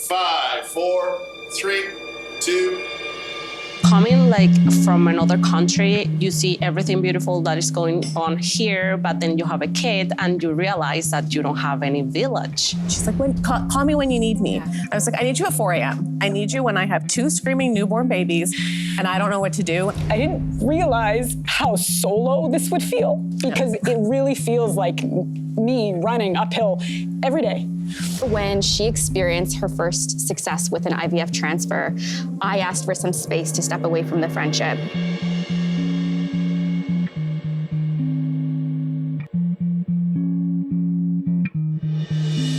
5, 4, 3, 2. Coming like from another country, you see everything beautiful that is going on here, but then you have a kid and you realize that you don't have any village. She's like, call me when you need me. I was like, I need you at 4 a.m. I need you when I have 2 screaming newborn babies and I don't know what to do. I didn't realize how solo this would feel because it really feels like me running uphill every day. When she experienced her first success with an IVF transfer, I asked for some space to step away from the friendship.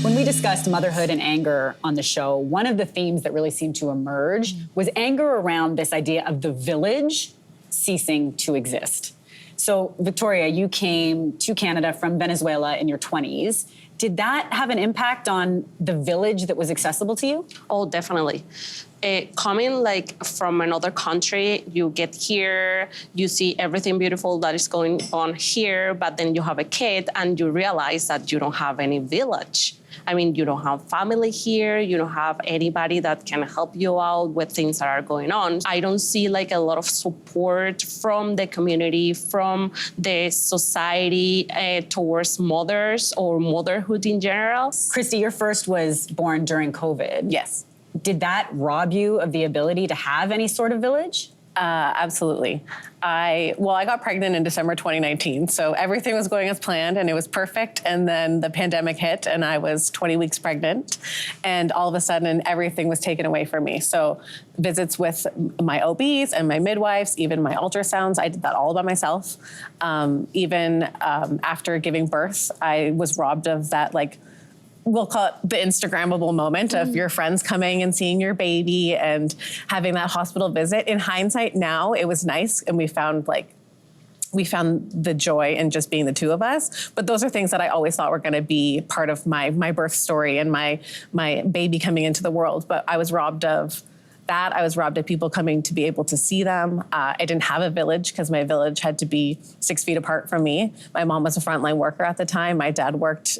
When we discussed motherhood and anger on the show, one of the themes that really seemed to emerge was anger around this idea of the village ceasing to exist. So, Victoria, you came to Canada from Venezuela in your 20s. Did that have an impact on the village that was accessible to you? Oh, definitely. Coming like from another country, you get here, you see everything beautiful that is going on here, but then you have a kid and you realize that you don't have any village. I mean, you don't have family here, you don't have anybody that can help you out with things that are going on. I don't see like a lot of support from the community, from the society towards mothers or motherhood in general. Kristy, your first was born during COVID. Yes. Did that rob you of the ability to have any sort of village? Absolutely. I got pregnant in December 2019, so everything was going as planned and it was perfect. And then the pandemic hit and I was 20 weeks pregnant and all of a sudden everything was taken away from me. So visits with my OBs and my midwives, even my ultrasounds, I did that all by myself. Even after giving birth, I was robbed of that, like, we'll call it the Instagrammable moment of your friends coming and seeing your baby and having that hospital visit. In hindsight now, it was nice and we found the joy in just being the two of us. But those are things that I always thought were gonna be part of my birth story and my baby coming into the world. But I was robbed of that. I was robbed of people coming to be able to see them. I didn't have a village because my village had to be 6 feet apart from me. My mom was a frontline worker at the time. My dad worked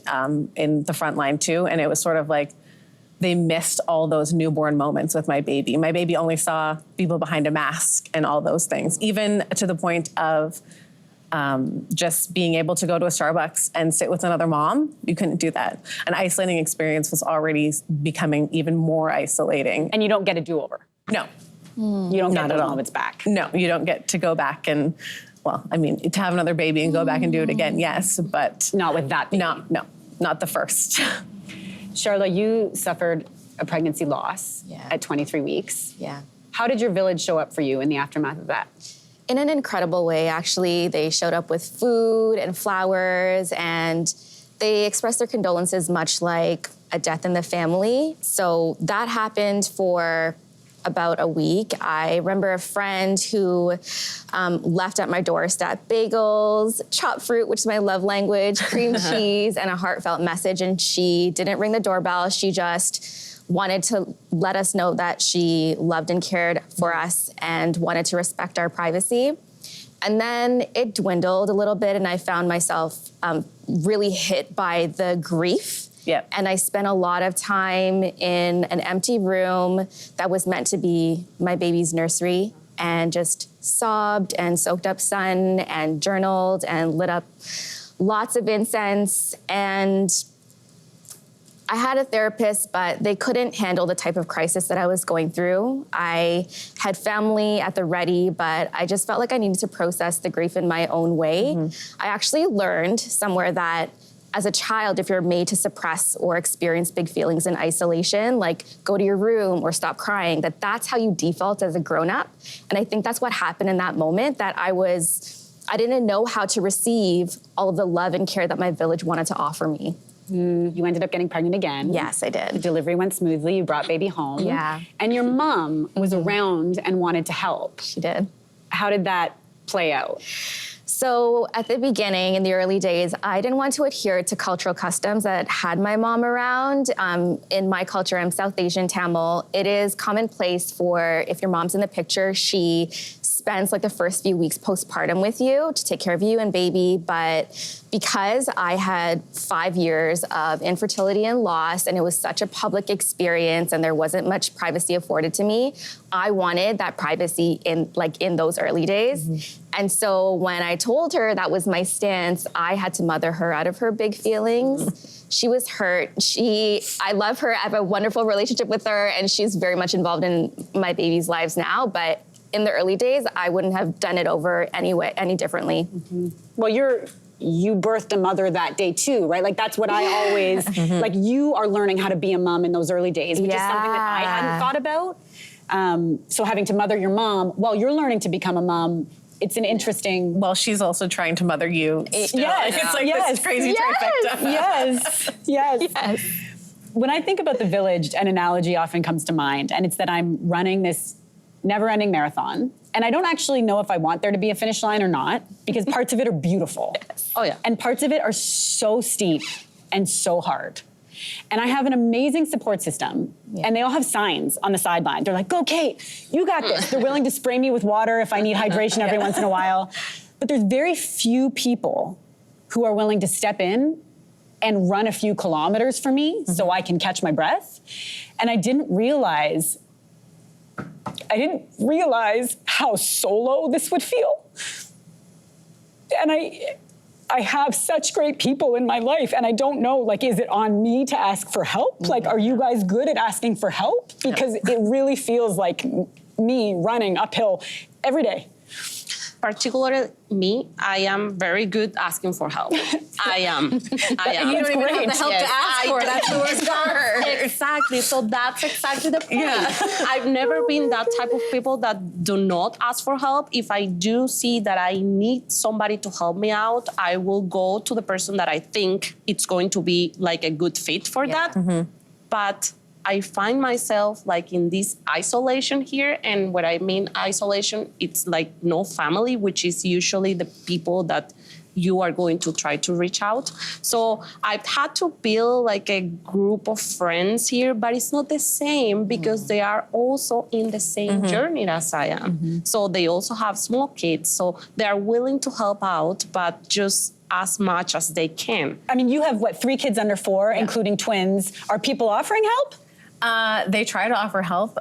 in the front line too. And it was sort of like, they missed all those newborn moments with my baby. My baby only saw people behind a mask and all those things, even to the point of just being able to go to a Starbucks and sit with another mom. You couldn't do that. An isolating experience was already becoming even more isolating. And you don't get a do-over? No. You don't get those moments back? No, you don't get to go back and, well, I mean, to have another baby and go back and do it again, yes, but... Not with that baby? No, not the first. Sharla, you suffered a pregnancy loss at 23 weeks. Yeah. How did your village show up for you in the aftermath of that? In an incredible way, actually. They showed up with food and flowers, and they expressed their condolences much like a death in the family. So that happened for about a week. I remember a friend who left at my doorstep bagels, chopped fruit, which is my love language, cream cheese, and a heartfelt message. And she didn't ring the doorbell. She just wanted to let us know that she loved and cared for us and wanted to respect our privacy. And then it dwindled a little bit and I found myself really hit by the grief. Yep. And I spent a lot of time in an empty room that was meant to be my baby's nursery and just sobbed and soaked up sun and journaled and lit up lots of incense. And I had a therapist, but they couldn't handle the type of crisis that I was going through. I had family at the ready, but I just felt like I needed to process the grief in my own way. I actually learned somewhere that as a child, if you're made to suppress or experience big feelings in isolation, like go to your room or stop crying, that's how you default as a grown-up. And I think that's what happened in that moment, that I didn't know how to receive all of the love and care that my village wanted to offer me. You ended up getting pregnant again. Yes, I did. The delivery went smoothly. You brought baby home. Yeah. And your mom was around and wanted to help. She did. How did that play out? So at the beginning, in the early days, I didn't want to adhere to cultural customs that had my mom around. In my culture, I'm South Asian Tamil. It is commonplace for, if your mom's in the picture, she spends like the first few weeks postpartum with you to take care of you and baby. But because I had 5 years of infertility and loss, and it was such a public experience and there wasn't much privacy afforded to me, I wanted that privacy in those early days. And so when I told her that was my stance, I had to mother her out of her big feelings. She was hurt. I love her. I have a wonderful relationship with her, and she's very much involved in my baby's lives now. But in the early days, I wouldn't have done it over any differently. Well, you birthed a mother that day too, right? Like that's what I always, like you are learning how to be a mom in those early days, which is something that I hadn't thought about. So having to mother your mom while you're learning to become a mom, it's an interesting... Well, she's also trying to mother you still. Yes, It's like yes, this crazy yes, trifecta. yes. When I think about the village, an analogy often comes to mind, and it's that I'm running this never-ending marathon, and I don't actually know if I want there to be a finish line or not, because parts of it are beautiful. Oh, yeah. And parts of it are so steep and so hard. And I have an amazing support system, and they all have signs on the sideline. They're like, go, Kate, you got this. They're willing to spray me with water if I need hydration every once in a while. But there's very few people who are willing to step in and run a few kilometers for me so I can catch my breath. And I didn't realize how solo this would feel. And I have such great people in my life, and I don't know, like, is it on me to ask for help? Like, are you guys good at asking for help? Because it really feels like me running uphill every day. Particularly me, I am very good asking for help. I am. You don't even have the help to ask for. That's the worst part. Exactly. So that's exactly the point. I've never been that type of people that do not ask for help. If I do see that I need somebody to help me out, I will go to the person that I think it's going to be like a good fit for that. But I find myself like in this isolation here. And what I mean isolation, it's like no family, which is usually the people that you are going to try to reach out. So I've had to build like a group of friends here, but it's not the same because they are also in the same journey as I am. So they also have small kids. So they are willing to help out, but just as much as they can. I mean, you have, 3 kids under 4, including twins. Are people offering help? They try to offer help,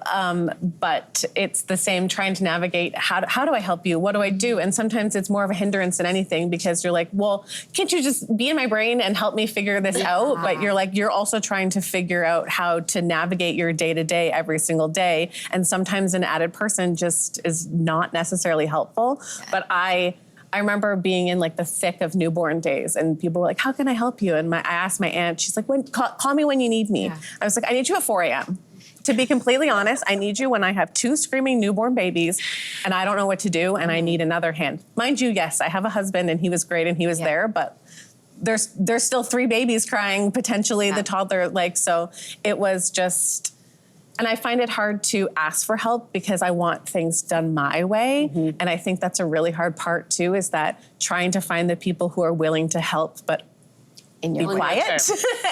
but it's the same trying to navigate, how do I help you? What do I do? And sometimes it's more of a hindrance than anything because you're like, well, can't you just be in my brain and help me figure this out? But you're also trying to figure out how to navigate your day-to-day every single day. And sometimes an added person just is not necessarily helpful. But I remember being in like the thick of newborn days and people were like, how can I help you? And I asked my aunt, she's like, call me when you need me. I was like, I need you at 4 a.m. To be completely honest, I need you when I have 2 screaming newborn babies and I don't know what to do and I need another hand. Mind you, yes, I have a husband and he was great and he was there, but there's still 3 babies crying, potentially the toddler, so it was just... And I find it hard to ask for help because I want things done my way. And I think that's a really hard part too, is that trying to find the people who are willing to help, but be quiet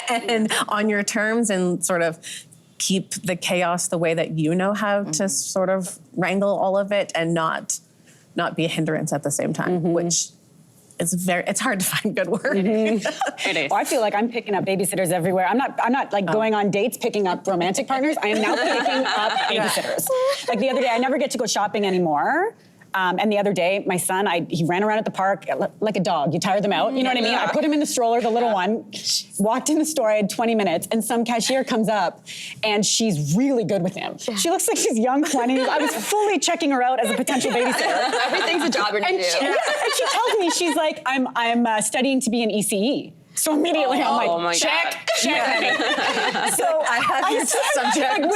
and on your terms and sort of keep the chaos the way that you know how to sort of wrangle all of it and not be a hindrance at the same time, which it's hard to find good word. It is. Well, I feel like I'm picking up babysitters everywhere. I'm not like going on dates picking up romantic partners. I am now picking up babysitters. Like the other day, I never get to go shopping anymore. And the other day, my son, he ran around at the park like a dog. You tire them out, you know what I mean? I put him in the stroller, the little one, walked in the store, I had 20 minutes, and some cashier comes up, and she's really good with him. She looks like she's young 20s. I was fully checking her out as a potential babysitter. Everything's a job interview. And she tells me, she's like, I'm studying to be an ECE. So immediately I'm like, check. So I have this subject. Like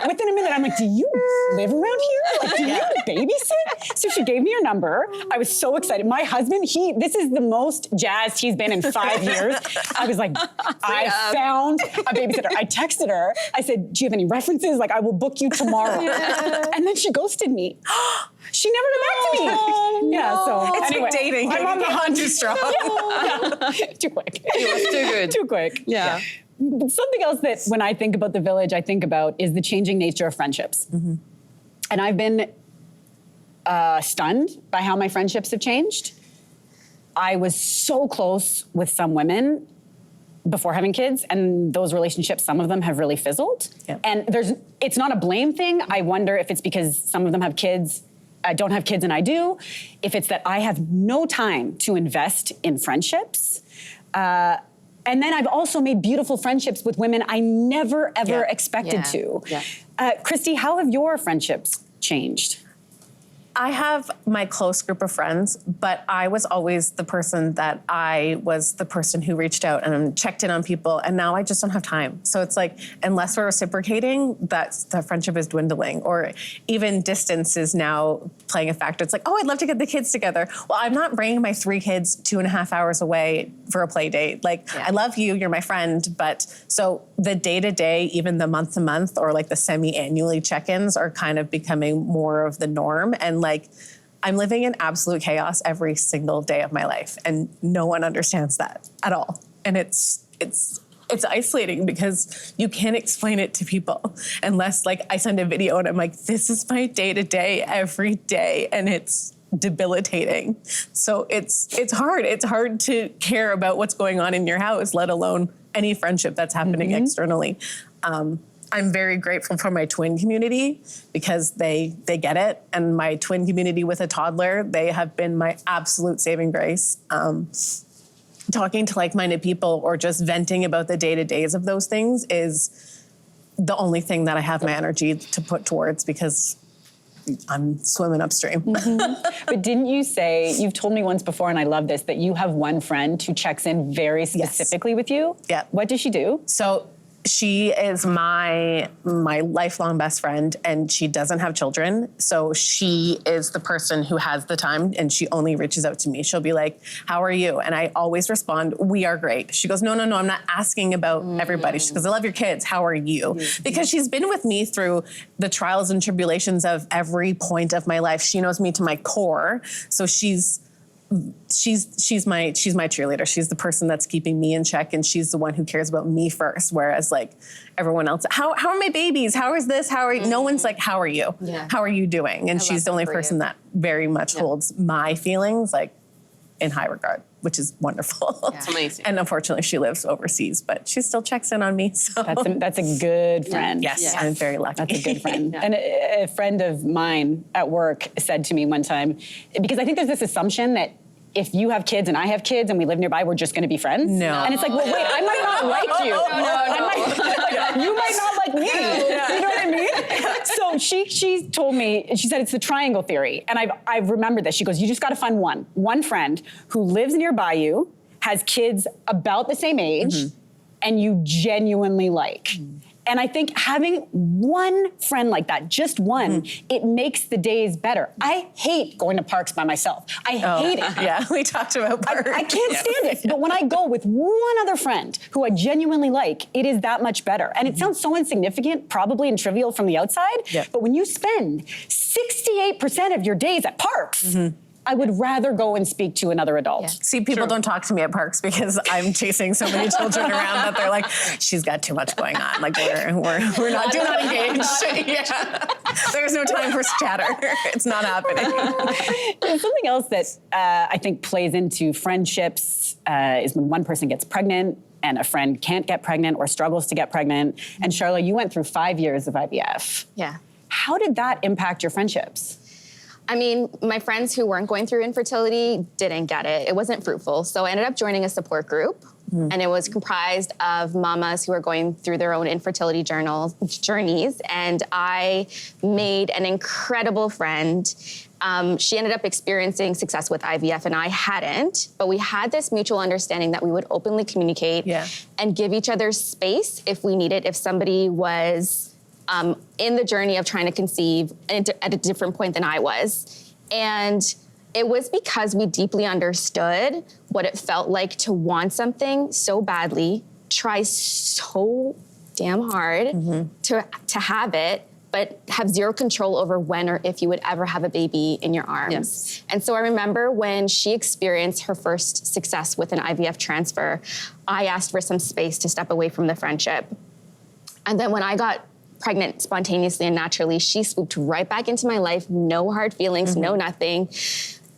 within a minute, I'm like, do you live around here? Like, do you babysit? So she gave me her number. I was so excited. My husband, this is the most jazzed he's been in 5 years. I was like, I found a babysitter. I texted her. I said, do you have any references? Like, I will book you tomorrow. And then she ghosted me. She never got back to me. Yeah, so It's anyway, like dating. I'm on the hunt. Too strong. Too quick. It was too good. Too quick. Yeah. Something else that when I think about the village, I think about is the changing nature of friendships. Mm-hmm. And I've been stunned by how my friendships have changed. I was so close with some women before having kids, and those relationships, some of them have really fizzled. Yeah. And it's not a blame thing. I wonder if it's because some of them have kids, I don't have kids and I do, if it's that I have no time to invest in friendships. And then I've also made beautiful friendships with women I never, ever expected to. Yeah. Kristy, how have your friendships changed? I have my close group of friends, but I was always the person who reached out and checked in on people, and now I just don't have time. So it's like, unless we're reciprocating, that friendship is dwindling, or even distance is now playing a factor. It's like, oh, I'd love to get the kids together. Well, I'm not bringing my 3 kids 2.5 hours away for a play date. Like, I love you, you're my friend, but so the day-to-day, even the month-to-month, or like the semi-annually check-ins are kind of becoming more of the norm. And like, I'm living in absolute chaos every single day of my life, and no one understands that at all. And it's isolating because you can't explain it to people unless like I send a video and I'm like, this is my day-to-day every day, and it's debilitating. So it's hard. It's hard to care about what's going on in your house, let alone any friendship that's happening externally. I'm very grateful for my twin community because they get it. And my twin community with a toddler, they have been my absolute saving grace. Talking to like-minded people or just venting about the day-to-days of those things is the only thing that I have my energy to put towards because I'm swimming upstream. But didn't you say, you've told me once before, and I love this, that you have one friend who checks in very specifically with you? Yeah. What does she do? So she is my lifelong best friend, and she doesn't have children. So she is the person who has the time, and she only reaches out to me. She'll be like, how are you? And I always respond, we are great. She goes, no, I'm not asking about everybody. She goes, I love your kids. How are you? Because she's been with me through the trials and tribulations of every point of my life. She knows me to my core. So she's my cheerleader. She's the person that's keeping me in check, and she's the one who cares about me first. Whereas like everyone else, how are my babies? How is this? How are you? No one's like, how are you? Yeah. How are you doing? And she's the only person that very much holds my feelings like in high regard, which is wonderful. It's amazing. And unfortunately, she lives overseas, but she still checks in on me. So That's a good friend. yes, I'm very lucky. That's a good friend. And a friend of mine at work said to me one time, because I think there's this assumption that if you have kids and I have kids and we live nearby, we're just going to be friends. No. And it's like, well, wait, I might not like you. You might not like me. You know what I mean? So she told me, she said it's the triangle theory. And I've remembered this. She goes, you just got to find one friend who lives nearby you, has kids about the same age, and you genuinely like. And I think having one friend like that, just one, it makes the days better. I hate going to parks by myself. I hate it. Yeah, we talked about parks. I can't stand it. But when I go with one other friend who I genuinely like, it is that much better. And it sounds so insignificant, probably and trivial from the outside, but when you spend 68% of your days at parks, I would rather go and speak to another adult. Yeah. See, people don't talk to me at parks because I'm chasing so many children around that they're like, she's got too much going on. Like we're not do not engage. Yeah. There's no time for chatter. It's not happening. And something else that I think plays into friendships is when one person gets pregnant and a friend can't get pregnant or struggles to get pregnant. And Sharla, you went through 5 years of IVF. Yeah. How did that impact your friendships? I mean, my friends who weren't going through infertility didn't get it. It wasn't fruitful. So I ended up joining a support group. And it was comprised of mamas who were going through their own infertility journeys. And I made an incredible friend. She ended up experiencing success with IVF and I hadn't. But we had this mutual understanding that we would openly communicate and give each other space if we needed, if somebody was in the journey of trying to conceive at a different point than I was. And it was because we deeply understood what it felt like to want something so badly, try so damn hard to have it, but have zero control over when or if you would ever have a baby in your arms. Yes. And so I remember when she experienced her first success with an IVF transfer, I asked for some space to step away from the friendship. And then when I got pregnant spontaneously and naturally, she swooped right back into my life, no hard feelings, no nothing.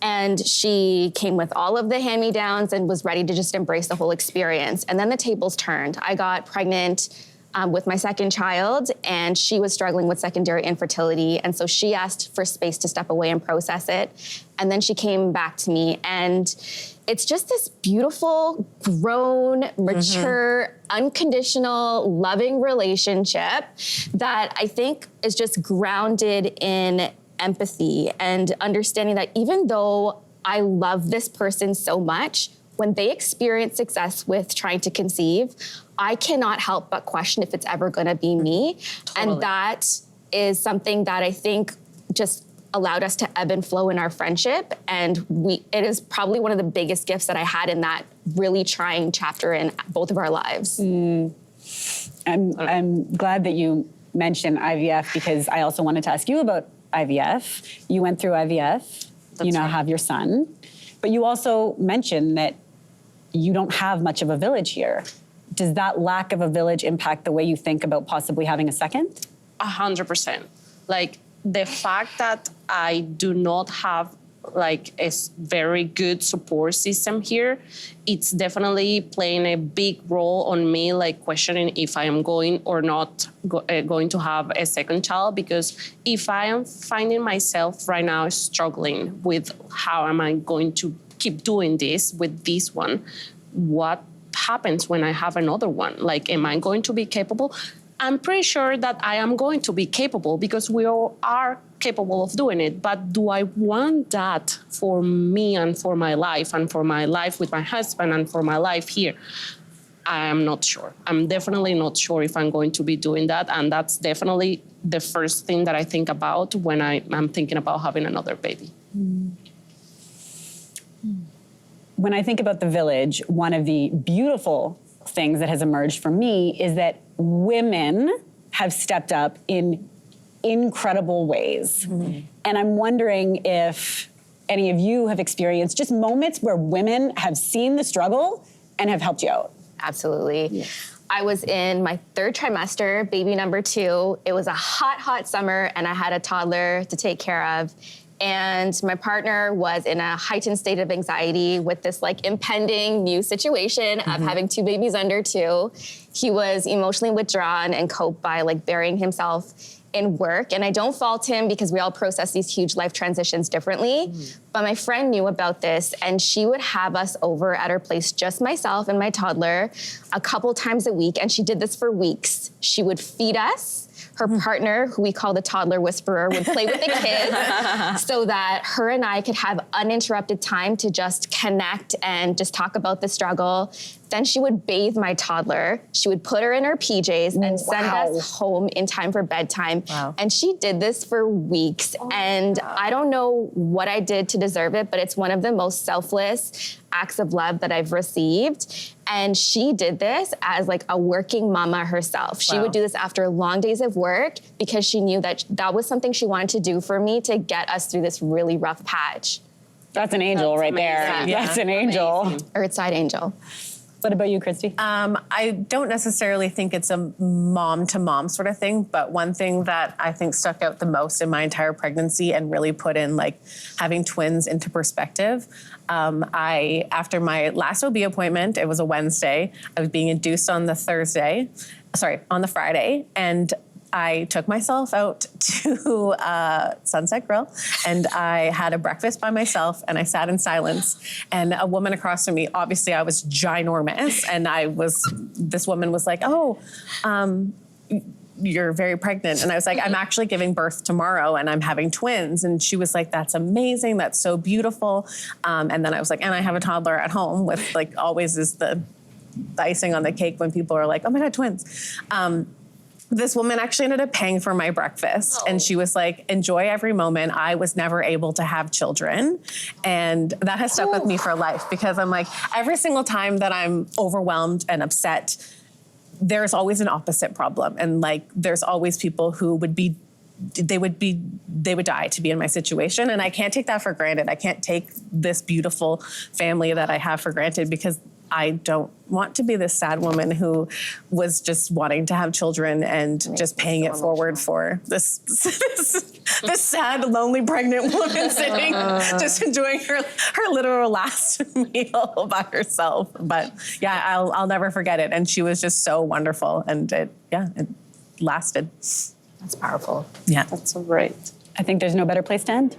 And she came with all of the hand-me-downs and was ready to just embrace the whole experience. And then the tables turned. I got pregnant with my second child, and she was struggling with secondary infertility. And so she asked for space to step away and process it. And then she came back to me, and it's just this beautiful, grown, mature, unconditional, loving relationship that I think is just grounded in empathy and understanding that even though I love this person so much, when they experience success with trying to conceive, I cannot help but question if it's ever gonna be me. Totally. And that is something that I think just allowed us to ebb and flow in our friendship. And it is probably one of the biggest gifts that I had in that really trying chapter in both of our lives. I'm glad that you mentioned IVF because I also wanted to ask you about IVF. You went through IVF, you now have your son, but you also mentioned that you don't have much of a village here. Does that lack of a village impact the way you think about possibly having a second? 100%. Like the fact that I do not have like a very good support system here, it's definitely playing a big role on me, like questioning if I am going or not going to have a second child. Because if I am finding myself right now struggling with how am I going to keep doing this with this one, what happens when I have another one? Like, am I going to be capable? I'm pretty sure that I am going to be capable because we all are capable of doing it. But do I want that for me and for my life and for my life with my husband and for my life here? I am not sure. I'm definitely not sure if I'm going to be doing that. And that's definitely the first thing that I think about when I'm thinking about having another baby. When I think about the village, one of the beautiful things that has emerged for me is that women have stepped up in incredible ways. And I'm wondering if any of you have experienced just moments where women have seen the struggle and have helped you out. Absolutely. Yeah. I was in my third trimester, baby number 2. It was a hot, hot summer, and I had a toddler to take care of. And my partner was in a heightened state of anxiety with this like impending new situation of having 2 babies under 2. He was emotionally withdrawn and coped by like burying himself in work. And I don't fault him because we all process these huge life transitions differently. But my friend knew about this, and she would have us over at her place, just myself and my toddler, a couple times a week. And she did this for weeks. She would feed us. Her partner, who we call the toddler whisperer, would play with the kids so that her and I could have uninterrupted time to just connect and just talk about the struggle. Then she would bathe my toddler. She would put her in her PJs and send us home in time for bedtime. Wow. And she did this for weeks. And I don't know what I did to deserve it, but it's one of the most selfless acts of love that I've received. And she did this as like a working mama herself. She would do this after long days of work because she knew that that was something she wanted to do for me to get us through this really rough patch. That's an angel right there. Yeah. That's an angel. Amazing. Earthside angel. What about you, Kristy? I don't necessarily think it's a mom-to-mom sort of thing, but one thing that I think stuck out the most in my entire pregnancy and really put in like having twins into perspective, after my last OB appointment, it was a Wednesday, I was being induced on the Friday, and I took myself out to Sunset Grill and I had a breakfast by myself and I sat in silence. And a woman across from me, obviously I was ginormous, and this woman was like, you're very pregnant. And I was like, I'm actually giving birth tomorrow and I'm having twins. And she was like, that's amazing. That's so beautiful. And then I was like, and I have a toddler at home, with like always is the icing on the cake when people are like, oh my God, twins. this woman actually ended up paying for my breakfast. And she was like, enjoy every moment. I was never able to have children. And that has stuck with me for life, because I'm like, every single time that I'm overwhelmed and upset, there's always an opposite problem. And like, there's always people who they would die to be in my situation. And I can't take that for granted. I can't take this beautiful family that I have for granted, because I don't want to be this sad woman who was just wanting to have children and just paying it forward for this sad, lonely, pregnant woman sitting, just enjoying her literal last meal by herself. But yeah, I'll never forget it. And she was just so wonderful, and it lasted. That's powerful. Yeah. That's so great. I think there's no better place to end.